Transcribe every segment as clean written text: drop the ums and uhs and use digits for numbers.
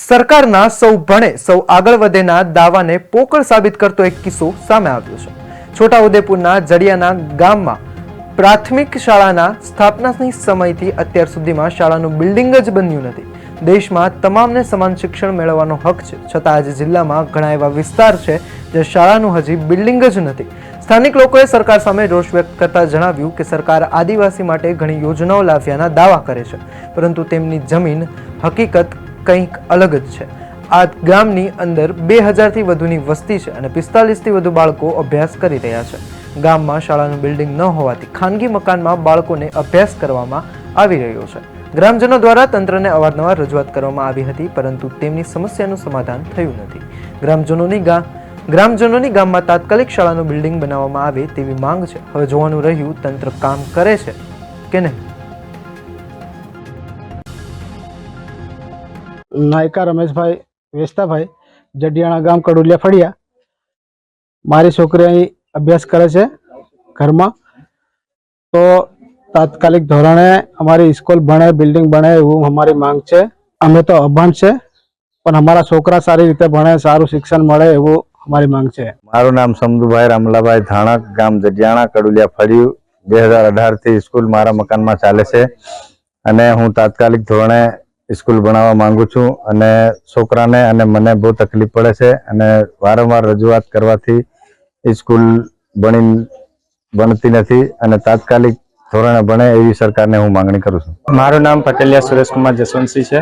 સરકારના સૌ ભણે સૌ આગળ વધેના દાવાને પોકળ સાબિત કરતો એક કિસ્સો સામે આવ્યો છે। છોટાઉદેપુરના જડિયાના ગામમાં પ્રાથમિક શાળાના સ્થાપનાની સમયથી અત્યાર સુધીમાં શાળાનું બિલ્ડિંગ જ બન્યું નથી। દેશમાં તમામને સમાન શિક્ષણ મેળવવાનો હક છે, છતાં આજે જિલ્લામાં ઘણા એવા વિસ્તાર છે જે શાળાનું હજી બિલ્ડિંગ જ નથી। સ્થાનિક લોકોએ સરકાર સામે રોષ વ્યક્ત કરતા જણાવ્યું કે સરકાર આદિવાસી માટે ઘણી યોજનાઓ લાવ્યાના દાવા કરે છે, પરંતુ તેમની જમીન હકીકત કંઈક અલગ જ છે। આ ગામની અંદર 2000થી વધુની વસ્તી છે અને 45થી વધુ બાળકો અભ્યાસ કરી રહ્યા છે। ગામમાં શાળાનું બિલ્ડિંગ ન હોવાથી ખાનગી મકાનમાં બાળકોને અભ્યાસ કરવામાં આવી રહ્યો છે। ગ્રામજનો દ્વારા તંત્રને અવારનવાર રજૂઆત કરવામાં આવી હતી, પરંતુ તેમની સમસ્યાનું સમાધાન થયું નથી। ગ્રામજનોની ગામમાં તાત્કાલિક શાળાનું બિલ્ડિંગ બનાવવામાં આવે તેવી માંગ છે। હવે જોવાનું રહ્યું તંત્ર કામ કરે છે કે નહીં। नायका रमेशभाई वेस्ताभाई जडियाणा गाम कड़ुलिया फड़िया। मारी छोकरी अहीं अभ्यास करे छे घर में, तो तात्कालिक धोरणे अमारी स्कूल बने बिल्डिंग बने एवं हमारी मांग छे। अमे तो अभण छे पण हमारा छोकरा सारी रीते भणे, सारू शिक्षण मळे एवं हमारी मांग छे। मारू नाम समदुभाई रामलाभाई धाणक, गाम जडियाणा कड़ुलिया फड़िયું। 2018 થી स्कूल मारा मकान में चाले छे अने हूँ तात्कालिक धोरणे स्कूल बनावा मांगू छूं अने छोकराने अने मने बहुत तकलीफ पड़े छे अने वारंवार रजूआत करवाथी स्कूल बनती नथी अने तात्कालिक धोरणे बने एवी सरकारने हूँ मांगणी करूं छूं। मारू नाम पटेलिया सुरेश कुमार जसवंतसिंह छे।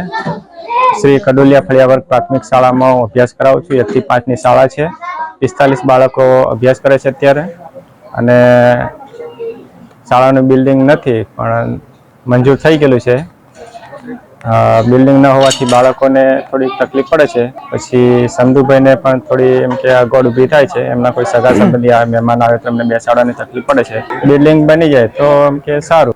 श्री कड़ुलिया फळिया वर्ग प्राथमिक शाला में अभ्यास करावुं छुं। 1 થી 5 ની शाळा छे। 45 बाळको अभ्यास करे छे अत्यारे अने शाळानुं बिल्डिंग नथी पण मंजूर थई गेलुं छे। बिल्डिंग न होवाथी बाळकोने थोड़ी तकलीफ पड़े छे। पछी समदुभाई ने पण थोड़ी एम के अगवड ऊभी थाय छे। एमना कोई सगा संबंधी आवे, मेहमान आवे तो एमने बेसाडવાની तकलीफ पड़े छे। बिल्डिंग बनी जाए तो एम के सारूं।